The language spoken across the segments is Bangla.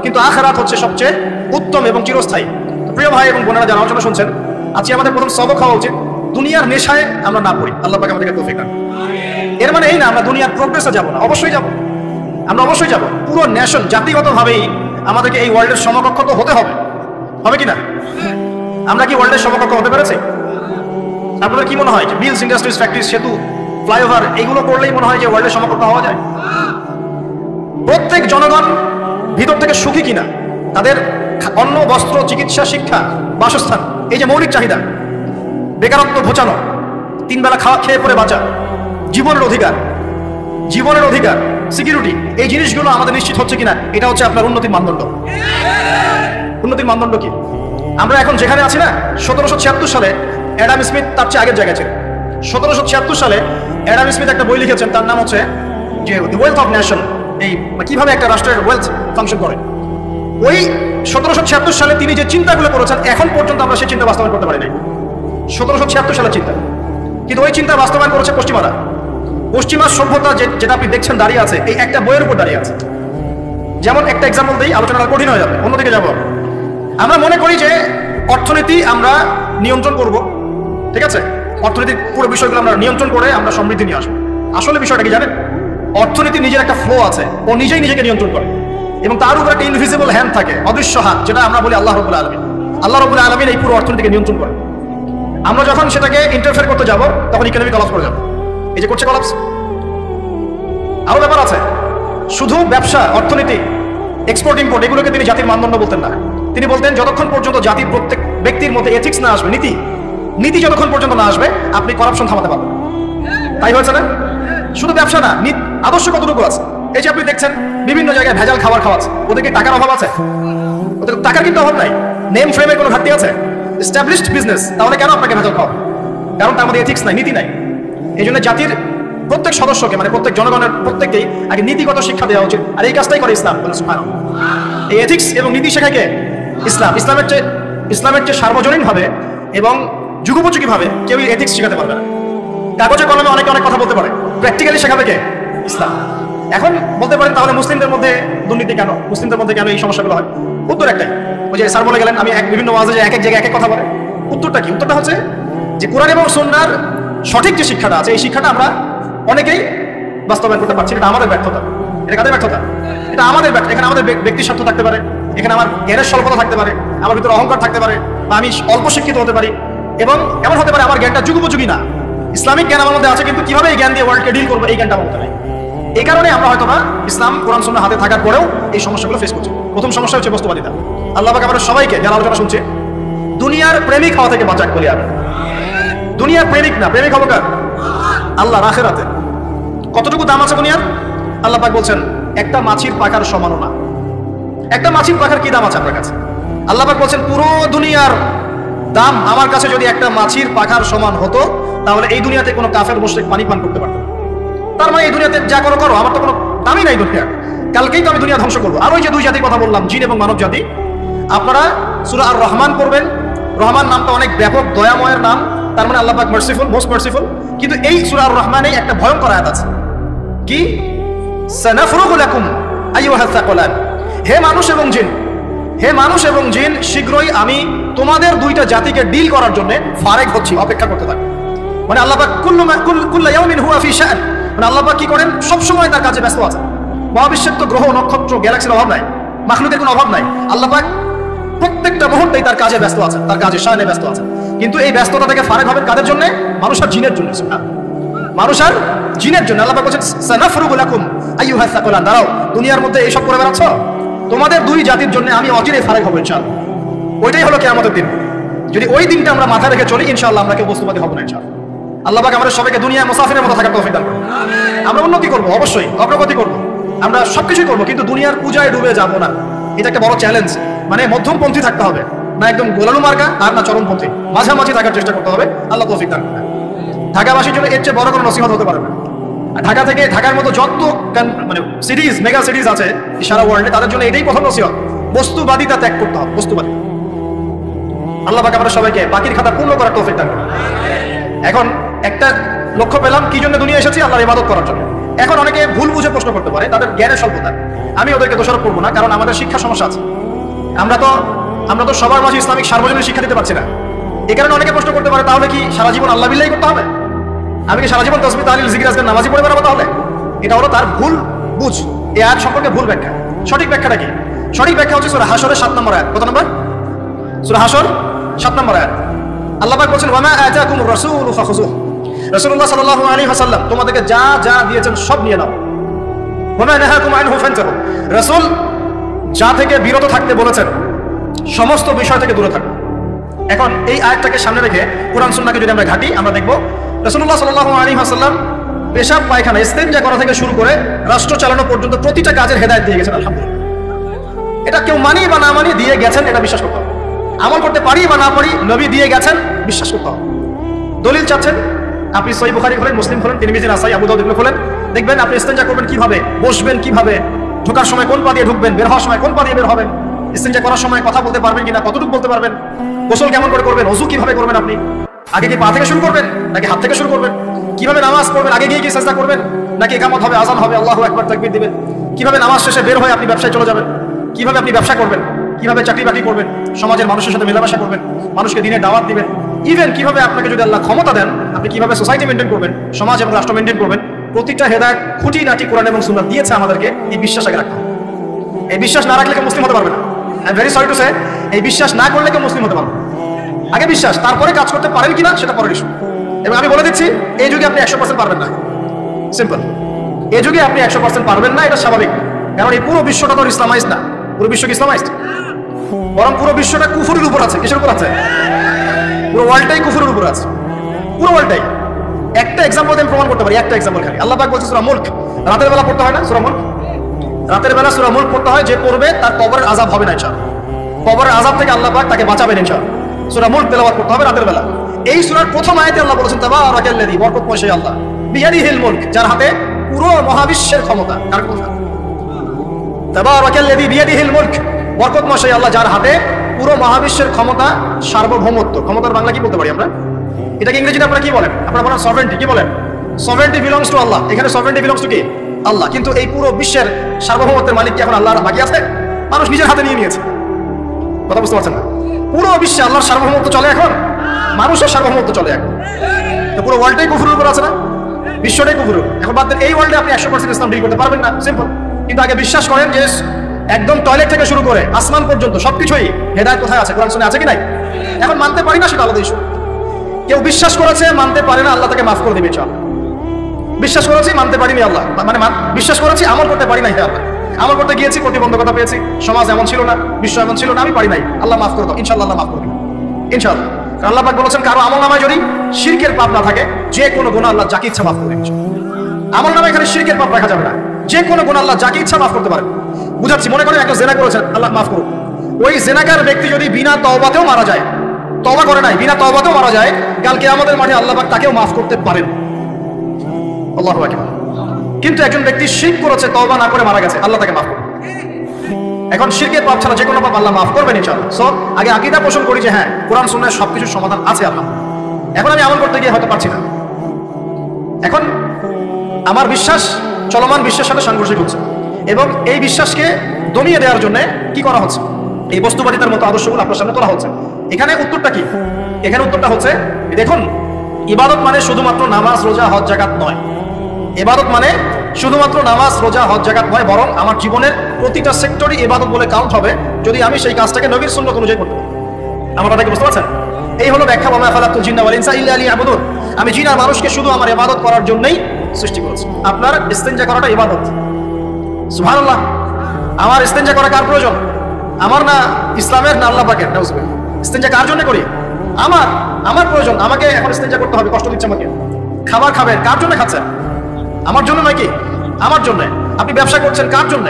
কিন্তু আখিরাত হচ্ছে সবচেয়ে উত্তম এবং চিরস্থায়ী। প্রিয় ভাই এবং বোনেরা যারা আলোচনা শুনছেন, আজকে আমাদের প্রথম সবক হওয়া উচিত দুনিয়ার নেশায় আমরা না পড়ি। আল্লাহ পাক আমাদেরকে তৌফিক দান। এর মানে এই না আমরা দুনিয়ার প্রোগ্রেসে যাব না, অবশ্যই যাব, আমরা অবশ্যই যাব। পুরো নেশন জাতিগতভাবেই আমাদেরকে এই ওয়ার্ল্ডের সমকক্ষ তো হতে হবে, হবে কি না? আমরা কি ওয়ার্ল্ডের সমকক্ষ হতে পেরেছি? আপনাদের কি মনে হয় যে মিলস, ইন্ডাস্ট্রিজ, ফ্যাক্টরিজ, সেতু, ফ্লাইওভার এইগুলো করলেই মনে হয় যে ওয়ার্ল্ডের সমকক্ষ হওয়া যায়? প্রত্যেক জনগণ ভিতর থেকে সুখী কিনা, তাদের অন্ন, বস্ত্র, চিকিৎসা, শিক্ষা, বাসস্থান, এই যে মৌলিক চাহিদা, বেকারত্ব ঘোচানো, তিন বেলা খাওয়া খেয়ে পরে বাঁচা, জীবনের অধিকার, সিকিউরিটি, এই জিনিসগুলো আমাদের নিশ্চিত হচ্ছে কিনা, এটা হচ্ছে আপনার উন্নতির মানদণ্ড। উন্নতির মানদণ্ড কি? আমরা এখন যেখানে আছি না, 1776 সালে অ্যাডাম স্মিথ তার চেয়ে আগের জায়গায় ছিল। 1776 সালে অ্যাডাম স্মিথ একটা বই লিখেছেন, তার নাম হচ্ছে যে দি ওয়েলথ অফ নেশন, এই কিভাবে একটা রাষ্ট্রের ওয়েলথ ফাংশন করে। ওই 1776 সালে তিনি যে চিন্তাগুলো করেছেন, এখন পর্যন্ত আমরা সেই চিন্তা বাস্তবায়ন করতে পারি নাই। 1776 সালের চিন্তা, কিন্তু ওই চিন্তা বাস্তবায়ন করেছে পশ্চিমারা। পশ্চিমা সভ্যতা যেটা আপনি দেখছেন দাঁড়িয়ে আছে, এই একটা বইয়ের উপর দাঁড়িয়ে আছে। যেমন একটা এক্সাম্পল দিই, আলোচনাটা কঠিন হয়ে যাবে, অন্যদিকে যাব। আমরা মনে করি যে অর্থনীতি আমরা নিয়ন্ত্রণ করব, ঠিক আছে, অর্থনীতির পুরো বিষয়গুলো আমরা নিয়ন্ত্রণ করে আমরা সমৃদ্ধি নিয়ে আসবো। আসলে বিষয়টা কি জানেন? অর্থনীতি নিজের একটা ফ্লো আছে, ও নিজেই নিজেকে নিয়ন্ত্রণ করে, এবং তার উপর একটা ইনভিজিবল হ্যান্ড থাকে, অদৃশ্য হাত, যেটা আমরা বলি আল্লাহ রাব্বুল আলামিন। আল্লাহ রাব্বুল আলামিন এই পুরো অর্থনীতিকে নিয়ন্ত্রণ করে। আমরা যখন সেটাকে ইন্টারফেয়ার করতে যাব, তখন ইকোনমি কলাপস করে যাবে। এই যে করছে কলাপস। আরো ব্যাপার আছে, শুধু ব্যবসা, অর্থনীতি, এক্সপোর্ট ইম্পোর্ট, এগুলোকে তিনি জাতির মানদণ্ড বলতেন না। তিনি বলতেন যতক্ষণ পর্যন্ত জাতির প্রত্যেক ব্যক্তির মধ্যে এথিক্স না আসবে, নীতি যতক্ষণ পর্যন্ত না আসবে, আপনি করাপশন থামাতে পারবেন। তাই হয়েছে না? শুধু ব্যবসা না, আদর্শ কতটুকু আছে? এই যে আপনি দেখছেন বিভিন্ন জায়গায় ভেজাল খাবার খাওয়াচ্ছে, ওদেরকে টাকার অভাব আছে? ওদের টাকার কিন্তু অভাব নাই। নেম ফ্রেমের কোনো ঘাটতি আছে? এস্টাবলিশড বিজনেস, তাহলে কেন আপনাকে ভেজাল খাওয়া? কারণ তার মধ্যে এথিক্স নাই, নীতি নাই। এই জন্য জাতির প্রত্যেক সদস্যকে, মানে প্রত্যেক জনগণের প্রত্যেককেই আগে নীতিগত শিক্ষা দেওয়া উচিত। আর এই কাজটাই করে ইসলাম। এই এথিক্স এবং নীতি শেখায় কে? ইসলাম। ইসলামের চেয়ে সার্বজনীন ভাবে এবং যুগোপযোগী ভাবে কেউ এথিক্স শেখাতে পারবে না। কাগজে কলমে অনেক কথা বলতে পারে, প্র্যাকটিক্যালি শেখাবে কে? ইসলাম। এখন বলতে পারেন তাহলে মুসলিমদের মধ্যে দুর্নীতি কেন, মুসলিমদের মধ্যে কেন এই সমস্যাগুলো হয়? উত্তর একটাই, ওই যে স্যার বলে গেলেন, আমি বিভিন্ন ওয়াজে যে এক এক জায়গায় এক এক কথা বলে। উত্তরটা কি? উত্তরটা হচ্ছে যে কোরআন এবং সুন্নাহর সঠিক যে শিক্ষাটা আছে, এই শিক্ষাটা আমরা অনেকেই বাস্তবায়ন করতে পারছি। এটা আমাদের ব্যর্থতা। এটা কাদের ব্যর্থতা? এটা আমাদের ব্যর্থতা। এখানে আমাদের ব্যক্তি স্বার্থ থাকতে পারে, এখানে আমার জ্ঞানের স্বল্পতা থাকতে পারে, আমার ভিতরে অহংকার থাকতে পারে, বা আমি অল্প শিক্ষিত হতে পারি, এবং এমন হতে পারে আমার জ্ঞানটা যুগোপযোগী না। ইসলামিক জ্ঞান আমার মধ্যে আছে, কিন্তু কিভাবে এই জ্ঞান দিয়ে ওয়ার্ল্ডকে ডিল করবো, এই জ্ঞানটা আমার মধ্যে নেই। এই কারণে আমরা হয়তো না ইসলাম, কোরআন, সুন্নাহ হাতে থাকার পরেও এই সমস্যাগুলো ফেস করছি। প্রথম সমস্যা হচ্ছে বস্তুবাদিতা। আল্লাহ পাক আমাদের সবাইকে, যারা আলোচনা শুনছে, দুনিয়ার প্রেমিক হওয়া থেকে বাঁচাক বলি আমি। দুনিয়ার প্রেমিক না, প্রেমিক হবো কার? আল্লাহর আখিরাতে। কতটুকু দাম আছে দুনিয়ার? আল্লাহ পাক বলছেন একটা মাছির পাখার সমানও না। একটা মাছির পাখার কি দাম আছে আপনার কাছে? আল্লাহ পাক বলছেন পুরো দুনিয়ার দাম আমার কাছে যদি একটা মাছির পাখার সমান হতো, তাহলে এই দুনিয়াতে কোনো কাফের মুশরিক পানি পান করতে পারতো না। তার মানে এই দুনিয়াতে যা করো, আমার তো কোনো দামই নাই দুনিয়া। কালকেই তো আমি দুনিয়া ধ্বংস করবো। আর ওই যে দুই জাতির কথা বললাম, জিন এবং মানব জাতি, আপনারা সূরা আর রহমান পড়বেন। রহমান নামটা অনেক ব্যাপক, দয়াময়ের নাম। তার মানে আল্লাহ পাক মার্সিফুল, মোস্ট মার্সিফুল। কিন্তু এই সূরা আর রহমানে একটা ভয়ঙ্কর আয়াত আছে, কি? সানাফরুগু লাকুম আইয়ুহাস সাকালান। হে মানুষ এবং জিন, শীঘ্রই আমি তোমাদের দুইটা জাতিকে ডিল করার জন্য ফারেক হচ্ছি, অপেক্ষা করতে থাকি। মানে আল্লাহ পাক কুল্লু ইয়াউমিন হুয়া ফি শাআন, মানে আল্লাহ পাক কি করেন? সব সময় তার কাজে ব্যস্ত আছে। মহাবিশ্বের তো গ্রহ, নক্ষত্র, গ্যালাক্সির অভাব নাই, মাখলুকের কোনো অভাব নাই। আল্লাহ পাক প্রত্যেকটা মুহূর্তেই তার কাজে ব্যস্ত আছে, তার কাজে শানে ব্যস্ত আছে। কিন্তু এই ব্যস্ততা থেকে ফারেক হবেন কাদের জন্য? মানুষ আর জিনের জন্য। মানুষ আর জিনের জন্য আল্লাহ পাক বলেন সানাফরুগু লাকুম আইয়ুহাস সাকালান। দাঁড়াও, দুনিয়ার মধ্যে এইসব করে বেড়াচ্ছ, তোমাদের দুই জাতির জন্য আমি অচিরেই ফারেক হবো ইনশাআল্লাহ। ওইটাই হলো কিয়ামতের দিন। যদি ওই দিনটা আমরা মাথায় রেখে চলি, ইনশাআল্লাহ আমরা কেউ বস্তুবাদী হব না ইনশাআল্লাহ। আল্লাহ পাক আমাদের সবাইকে দুনিয়ায় মুসাফিরের মতো থাকার তৌফিক দান করুন। আমরা উন্নতি করবো, অবশ্যই অগ্রগতি করবো, আমরা সবকিছুই করবো, কিন্তু দুনিয়ার পূজায় ডুবে যাবো না। এটা একটা বড় চ্যালেঞ্জ। মানে মধ্যমপন্থী থাকতে হবে, না একদম গোলালু মার্কা আর না চরমপন্থী, মাঝামাঝি থাকার চেষ্টা করতে হবে। আল্লাহ তৌফিক দান করুন। ঢাকাবাসীর জন্য এর চেয়ে বড় কোনো নসিহত হতে পারে না। ঢাকার মতো যত মানে সিরিজ, মেগা সিরিজ আছে সারা ওয়ার্ল্ডে, তাদের জন্য এটাই প্রথম নসিহত, বস্তুবাদিতা ত্যাগ করতে হবে, বস্তুবাদী। আল্লাহ পাক আমরা সবাইকে বাকির খাতা পূর্ণ করার তৌফিক দান করুন। এখন একটা লক্ষ্য পেলাম, কি জন্য দুনিয়া এসেছি? আল্লাহর ইবাদত করার জন্য। এখন অনেকে ভুল বুঝে প্রশ্ন করতে পারে, তাদের জ্ঞানের স্বল্পতা। আমি ওদেরকে দোষারোপ করবো না, কারণ আমাদের শিক্ষা সমস্যা আছে। আমরা তো সবার মাঝে ইসলামিক সার্বজনীন শিক্ষা দিতে পারছি না। এই কারণে অনেকে প্রশ্ন করতে পারে, তাহলে কি সারা জীবন আল্লাহ বিল্লাহি করতে হবে? আমি কি সারা জীবন তাসবিহ তাহলিল জিকির আজকার নামাজি পড়ে বেড়াবো? তাহলে এটা হলো তার ভুল বুঝ। এই আয়াত সম্পর্কে ভুল ব্যাখ্যা। সঠিক ব্যাখ্যাটা কি? সঠিক ব্যাখ্যা হচ্ছে সূরা হাশরের 7 নম্বর আয়াত। কত নম্বর? সূরা হাশর 7 নম্বর আয়াত। আল্লাহ পাক বলেন, ওয়া মা আতাকুমুর রাসূলু ফাখুযুহু। রাসূলুল্লাহ সাল্লাল্লাহু আলাইহি ওয়াসাল্লাম তোমাদেরকে যা যা দিয়েছেন সব নিয়ে নাও। ওয়া মা নাহাকুম আনহু ফান্তাহু। রাসূল যা থেকে বিরত থাকতে বলেছেন সমস্ত বিষয় থেকে দূরে থাকো। এখন এই আয়াতটাকে সামনে রেখে কোরআন সুন্নাহকে যদি আমরা ঘাঁটি, আমরা দেখব রাসূলুল্লাহ সাল্লাল্লাহু আলাইহি ওয়াসাল্লাম পেশাব পায়খানা ইস্তেঞ্জা করা থেকে শুরু করে রাষ্ট্র চালানো পর্যন্ত প্রতিটা কাজের হেদায়েত দিয়ে গেছেন। আলহামদুলিল্লাহ, এটা কেউ মানি বা না মানি দিয়ে গেছেন, এটা বিশ্বাস করতে হবে। আমল করতে পারি বা না পারি, নবী দিয়ে গেছেন, বিশ্বাস করতে হবে। দলিল চাচ্ছেন, আপনি সহিহ বুখারী খোলেন, মুসলিম খোলেন, তিরমিজি, নাসাই, আবু দাউদ এগুলো খোলেন, দেখবেন আপনি ইস্তেঞ্জা করবেন কিভাবে, বসবেন কিভাবে, ঢোকার সময় কোন পা দিয়ে ঢুকবেন, বের হওয়ার সময় কোন পা দিয়ে বের হবেন, ইস্তেঞ্জা করার সময় কথা বলতে পারবেন কিনা, কতটুকু বলতে পারবেন, গোসল কেমন করে করবেন, ওযু কিভাবে করবেন, আপনি আগে কি পা থেকে শুরু করবেন নাকি হাত থেকে শুরু করবেন, কিভাবে নামাজ পড়বেন, আগে গিয়ে কি সাজদা করবেন নাকি ইকামত হবে, আযান হবে, আল্লাহু আকবার তাকবীর দিবেন, কিভাবে নামাজ শেষে বের হয়ে আপনি ব্যবসায় চলে যাবেন, কিভাবে আপনি ব্যবসা করবেন, কিভাবে চাকরি বাকরি করবেন, সমাজের মানুষের সাথে মেলামেশা করবেন, মানুষকে দিনের দাওয়াত দিবেন, ইভেন কিভাবে আপনাকে যদি আল্লাহ ক্ষমতা দেন আপনি কিভাবে সোসাইটি মেনটেন করবেন, সমাজ এবং রাষ্ট্র মেনটেন করবেন, প্রতিটা হেদায়েত খুঁটিনাটি কোরআন এবং সুন্নাহ দিয়েছে আমাদেরকে। এই বিশ্বাস আগে রাখতে হবে। এই বিশ্বাস না রাখলে কেউ মুসলিম হতে পারবে না। I am very sorry to say, এই বিশ্বাস না করলে কেউ মুসলিম হতে পারবে না। আগে বিশ্বাস, তারপরে কাজ করতে পারেন কিনা সেটা পরের ইস্যু। এবং আমি বলে দিচ্ছি, এই যুগে আপনি 100% পারবেন না। সিম্পল, এই যুগে আপনি 100% পারবেন না, এটা স্বাভাবিক। কারণ এই পুরো বিশ্বটা তো ইসলামাইজড না। পুরো বিশ্ব কি ইসলামাইজড? বরং পুরো বিশ্বটা কুফরের উপর আছে। কিসের উপর আছে? পুরো ওয়ার্ল্ডটাই কুফরের উপর আছে, পুরো ওয়ার্ল্ডটাই। একটা এক্সাম্পল আমি প্রমাণ করতে পারি, একটা এক্সাম্পল খালি। আল্লাহ পাক বলছে সূরা মুলক, রাতের বেলা পড়তে হয় না সূরা মুলক? রাতের বেলা সূরা মুলক পড়তে হয়, যে পড়বে তার কবরের আযাব হবে না ইনশাআল্লাহ। কবরের আযাব থেকে আল্লাহ পাক তাকে বাঁচাবেন ইনশাআল্লাহ। সূরা মুলক তেলাওয়াত করতে হবে রাতের বেলা। এই সূরার প্রথম আয়াতে আল্লাহ বলেছেন, তাবারাকাল্লাযী, বরকতময় সেই আল্লাহ, বিয়াদিহিল মুলক, যার হাতে পুরো মহাবিশ্বের ক্ষমতা। কার কথা? তাবারাকাল্লাযী বিয়াদিহিল মুলক, বরকতময় সেই আল্লাহ, যার হাতে পুরো মহাবিশ্বের ক্ষমতা, সার্বভৌমত্ব। ক্ষমতার বাংলা কি বলতে পারি আমরা? এটাকে ইংরেজিতে আপনারা কি বলেন? আপনারা বলেন সভারেন্টি। কি বলেন? সভারেন্টি বিলংস টু আল্লাহ। এখানে সভারেন্টি বিলংস টু কি? আল্লাহ। কিন্তু এই পুরো বিশ্বের সার্বভৌমত্বের মালিক কি এখন আল্লাহর বাকি আছে? মানুষ নিজের হাতে নিয়ে নিয়েছে। কথা বুঝতে পারছেন না? পুরো বিশ্বে আল্লাহর সার্বভৌমত্ব চলে এখন, মানুষের সার্বভৌমত্ব চলে এখন। তো পুরো ওয়ার্ল্ডটাই কুফরের উপর আছে না? বিশ্বটাই কুফরের। এখন বাদ দেন, এই ওয়ার্ল্ডে আপনি 100% ইসলাম ডিল করতে পারবেন না, সিম্পল। কিন্তু আগে বিশ্বাস করেন যে একদম টয়লেট থেকে শুরু করে আসমান পর্যন্ত সবকিছুই হেদায়েত কোথায় আছে, কোরআন শুনে আছে কি নাই? এখন মানতে পারি না, সেটা আলাদা ইস্যু। কেউ বিশ্বাস করেছে, মানতে পারে না, আল্লাহ তাকে মাফ করে দিবে ইনশাআল্লাহ। বিশ্বাস করেছি, মানতে পারিনি, আল্লাহ মানে বিশ্বাস করেছি, আমল করতে পারি নাই, আল্লাহ আমল করতে গিয়েছি, প্রতিবন্ধকতা পেয়েছি, সমাজ এমন ছিল না, বিশ্ব এমন ছিল না, আমি পারি নাই, আল্লাহ মাফ করে দাও ইনশাআল্লাহ। আল্লাহ মাফ করে দিবে ইনশাআল্লাহ। আল্লাহ পাক বলেছেন, কারো আমল নামায় যদি শিরকের পাপ না থাকে, যে কোনো গুনাহ আল্লাহ যাকে ইচ্ছা মাফ করে দিবেন। আমল নামায় এখানে শিরকের পাপ রাখা যাবে না, যে কোনো গুনাহ আল্লাহ যাকে ইচ্ছা মাফ করতে পারে। বুঝাচ্ছি, মনে করেন একটা জেনা করেছেন, আল্লাহ মাফ করুন। ওই জেনাকার ব্যক্তি যদি বিনা তওবাতেও মারা যায়, তওবা করে নাই, বিনা তওবাতেও মারা যায়, কাল কিয়ামতের মাঠে আল্লাহ পাক তাকেও মাফ করতে পারেন। আল্লাহু আকবার। কিন্তু একজন ব্যক্তি শিরক করেছে, তওবা না করে মারা গেছে, আল্লাহ তাকে মাফ করবে। এখন শিরকের পাপ ছাড়া যে কোনো পাপ আল্লাহ মাফ করবেন ইনশাআল্লাহ। সো আগে আকীদা পোষণ করি যে হ্যাঁ, কোরআন সুন্নাহয় সবকিছুর সমাধান আছে আলহামদুলিল্লাহ। এখন আমি আমল করতে গিয়ে হয়তো পারছি না। এখন আমার বিশ্বাস চলমান বিশ্বের সাথে সাংঘর্ষিক হচ্ছে, এবং এই বিশ্বাসকে দমিয়ে দেওয়ার জন্য কি করা হচ্ছে? এই বস্তুবাদিতার মতো আদর্শগুলো আপনার সামনে তোলা হচ্ছে। এখানে উত্তরটা কি? এখানে উত্তরটা হচ্ছে, দেখুন, ইবাদত মানে শুধুমাত্র নামাজ, রোজা, হজ, যাকাত নয়। ইবাদত মানে শুধুমাত্র নামাজ, রোজা, হজ, যাকাত নয়, বরং আমার জীবনের প্রতিটা সেক্টরই ইবাদত বলে কাউন্ট হবে যদি আমি সেই কাজটাকে নবীর সুন্নাত অনুযায়ী করতে পারি। আমার কথা কি বুঝতে পারছেন? এই হলো ব্যাখ্যা, ওয়া মা খালাকতুল জিন্না ওয়াল ইনসা ইল্লা লিয়াবুদুন। আমি জিন আর মানুষকে শুধু আমার ইবাদত করার জন্যই সৃষ্টি করেছি। আপনার ইস্তেঞ্জা করাটা ইবাদত। সুবহানাল্লাহ। আমার ইস্তেঞ্জা করা কার প্রয়োজন? আমার না, ইসলামের না আল্লাহ পাকের? নাউজুবিল্লাহ। ইস্তেঞ্জা কার জন্য করি? আমার প্রয়োজন। আমাকে এখন ইস্তেঞ্জা করতে হবে, কষ্ট দিচ্ছে আমাকে। খাবার খাবেন, কার জন্য খাচ্ছেন? আমার জন্য নয় কি? আমার জন্য। আপনি ব্যবসা করছেন, কার জন্য?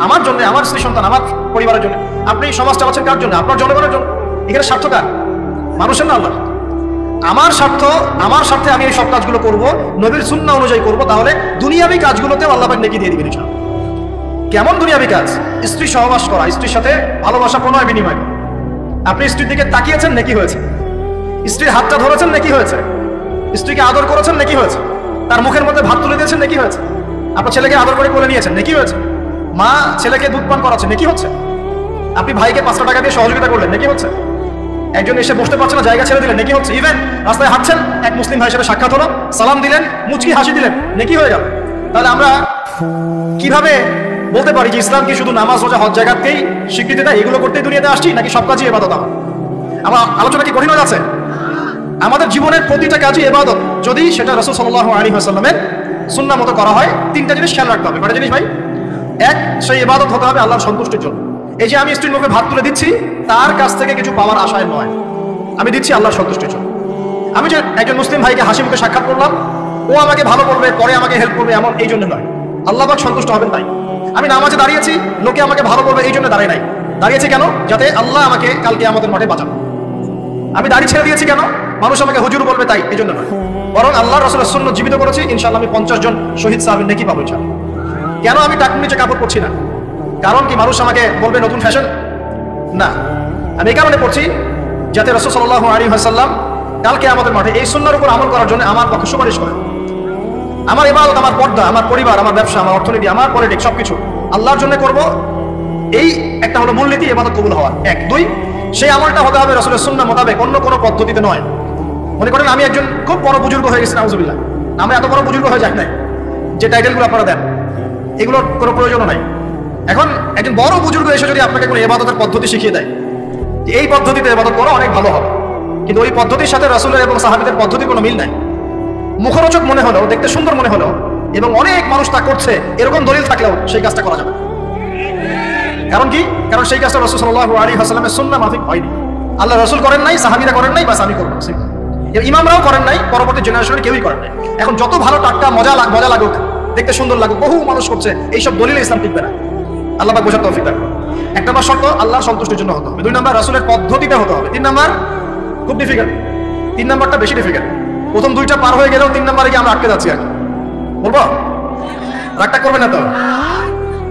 আমার জন্য, আমার স্ত্রী সন্তান, আমার পরিবারের জন্য। আপনি সমাজ চালাচ্ছেন কার জন্য? আপনার জনগণের জন্য। এখানে স্বার্থ কার? মানুষের না আল্লাহ। আমার স্বার্থ, আমার স্বার্থে আমি এই সব কাজগুলো করব, নবীর সুন্নাহ অনুযায়ী করব, তাহলে দুনিয়াবী কাজগুলোতেও আল্লাহ পাক নেকি দিয়ে দিবেন ইনশাআল্লাহ। কেমন দুনিয়াবী কাজ? স্ত্রী সহবাস করা, স্ত্রীর সাথে ভালোবাসা, প্রণয় বিনিময়। আপনি স্ত্রীর দিকে তাকিয়েছেন, নেকি হয়েছে। স্ত্রীর হাতটা ধরেছেন, নেকি হয়েছে। স্ত্রীকে আদর করেছেন, নেকি হয়েছে। তার মুখের মধ্যে ভাত তুলে দিয়েছেন, নেকি হয়েছে। আপনার ছেলেকে আদর করে কোলে নিয়েছেন, নেকি হয়েছে। মা ছেলেকে দুধ পান করাচ্ছে, নেকি হচ্ছে। আপনি ভাইকে 500 টাকা দিয়ে সহযোগিতা করলেন, নেকি হচ্ছে। একজন এসে বসতে পারছে না, জায়গা ছেড়ে দিলেন, নেকি হচ্ছে। ইভেন রাস্তায় হাঁটছেন, এক মুসলিম ভাইয়ের সাথে সাক্ষাৎ হলো, সালাম দিলেন, মুচকি হাসি দিলেন, নেকি হয়ে গেল। তাহলে আমরা কিভাবে বলতে পারি যে ইসলাম কি শুধু নামাজ রোজা হজ জায়গাতেই স্বীকৃতি দেয়, এগুলো করতেই দুনিয়াতে আসছি, নাকি সব কাজই ইবাদত? আমার আলোচনা কি কঠিন হয়ে যাচ্ছে? আমাদের জীবনের প্রতিটা কাজই ইবাদত, যদি সেটা রাসূল সাল্লাল্লাহু আলাইহি ওয়াসাল্লামের সুন্নাহ মতো করা হয়। তিনটা জিনিস খেয়াল রাখতে হবে। কয়টা জিনিস ভাই? এক, সেই ইবাদত হতে হবে আল্লাহর সন্তুষ্টির জন্য। এই যে আমি স্ত্রীর মুখে ভাত তুলে দিচ্ছি, তার কাছ থেকে কিছু পাওয়ার আশায় নয়, আমি দিচ্ছি আল্লাহর সন্তুষ্টির জন্য। আমি যে একজন মুসলিম ভাইকে হাসি মুখে সাক্ষাৎ করলাম, ও আমাকে ভালো বলবে, পরে আমাকে হেল্প করবে, এমন এই জন্য নয়, আল্লাহ পাক সন্তুষ্ট হবেন তাই। আমি নামাজে দাঁড়িয়েছি, লোকে আমাকে ভালো বলবে এই জন্য দাঁড়াই নাই। দাঁড়িয়েছি কেন? যাতে আল্লাহ আমাকে কালকে আমাদের মাঠে বাঁচান। আমি দাড়ি ছেড়ে দিয়েছি কেন? মানুষ আমাকে হুজুর বলবে তাই, এই জন্য নয়, বরং আল্লাহ রাসূলের সুন্নাহ জীবিত করেছি, ইনশাআল্লাহ আমি 50 জন শহীদ সাহাবীর নেকি পাবো ইনশাআল্লাহ। কেন আমি টাকুর নিচে কাপড় পরছি না? কারণ কি মানুষ আমাকে বলবে নতুন ফ্যাশন? না, আমি এই কারণে পড়ছি যাতে রাসূল সাল্লাল্লাহু আলাইহি ওয়াসাল্লাম কালকে আমাদের মাঠে এই সুন্নাহর উপর আমল করার জন্য আমার পক্ষে সুপারিশ করেন। আমার ইবাদত, আমার পর্দা, আমার পরিবার, আমার ব্যবসা, আমার অর্থনীতি, আমার পলিটিক্স সবকিছু আল্লাহর জন্য করব, এই একটা হলো মূলনীতি ইবাদত কবুল হওয়ার। এক। দুই, সেই আমলটা হতে হবে রাসূলের সুন্নাহ মোতাবেক, অন্য কোনো পদ্ধতিতে নয়। মনে করেন আমি একজন খুব বড় বুজুর্গ হয়ে গেছি, নাউজুবিল্লাহ, আমি এত বড় বুজুর্গ হয়ে যাই নাই, যে টাইটেলগুলো আপনারা দেন এগুলোর কোনো প্রয়োজনও নাই। এখন একজন বড় বুজুর্গ এসে যদি আপনাকে কোনো ইবাদতের পদ্ধতি শিখিয়ে দেয়, যে এই পদ্ধতিতে ইবাদত করা অনেক ভালো হবে, কিন্তু ওই পদ্ধতির সাথে রাসূলের এবং সাহাবীদের পদ্ধতির কোনো মিল নাই, মুখরোচক মনে হলো, দেখতে সুন্দর মনে হলো, এবং অনেক মানুষ তা করছে, এরকম দলিল থাকলেও সেই কাজটা করা যাবে। কারণ কি? কারণ সেই কাজটা রাসূল সাল্লাল্লাহু আলাইহি ওয়াসাল্লামের সুন্নাহ মাফিক হয়নি। আল্লাহ রাসূল করেন নাই, সাহাবীরা করেন নাই, বাস আমি করব, ইমামরাও করেন নাই, পরবর্তী জেনারেশনের কেউই করেন নাই। এখন যত ভালো টাটকা মজা লাগুক, দেখতে সুন্দর লাগুক, বহু মানুষ করছে, এইসব দলিলে ইসলাম টিকবে না। আল্লাহ পাক বোঝার তৌফিক দান করুন। এক নম্বর শর্ত, আল্লাহর সন্তুষ্টির জন্য হতে হবে। দুই নম্বর, রাসূলের পদ্ধতিতে হতে হবে। তিন নম্বর, খুব ডিফিকাল্ট, তিন নম্বরটা বেশি ডিফিকাল্ট। প্রথম দুইটা পার হয়ে গেলেও তিন নম্বরে গিয়ে আমরা আটকে যাচ্ছি। আর বলবো, রাগটা করবে না তো?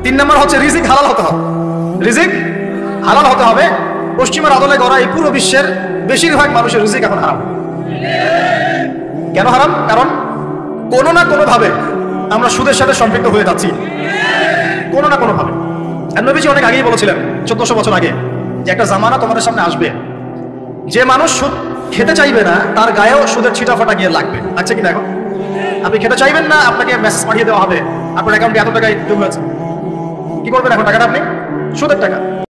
তিন নম্বর হচ্ছে রিজিক হালাল হতে হবে। রিজিক হালাল হতে হবে। পশ্চিমের আদলে গড়া এই পুরো বিশ্বের বেশিরভাগ মানুষের রিজিক এখন হারাম। কেন হারাম? কারণ কোনো না কোনো ভাবে আমরা সুদের সাথে সম্পৃক্ত হয়ে যাচ্ছি, কোনো না কোনো ভাবে। আর নবীজি অনেক আগেই বলেছিলেন, 1400 বছর আগে, যে একটা জামানা তোমাদের সামনে আসবে, যে মানুষ সুদ খেতে চাইবে না, তার গায়েও সুদের ছিটাফাটা গিয়ে লাগবে। আচ্ছা কিনা? এখন আপনি খেতে চাইবেন না, আপনাকে মেসেজ পাঠিয়ে দেওয়া হবে আপনার অ্যাকাউন্টে এত টাকায় জমে আছে, কি করবেন এখন? টাকাটা আপনি সুদের টাকা।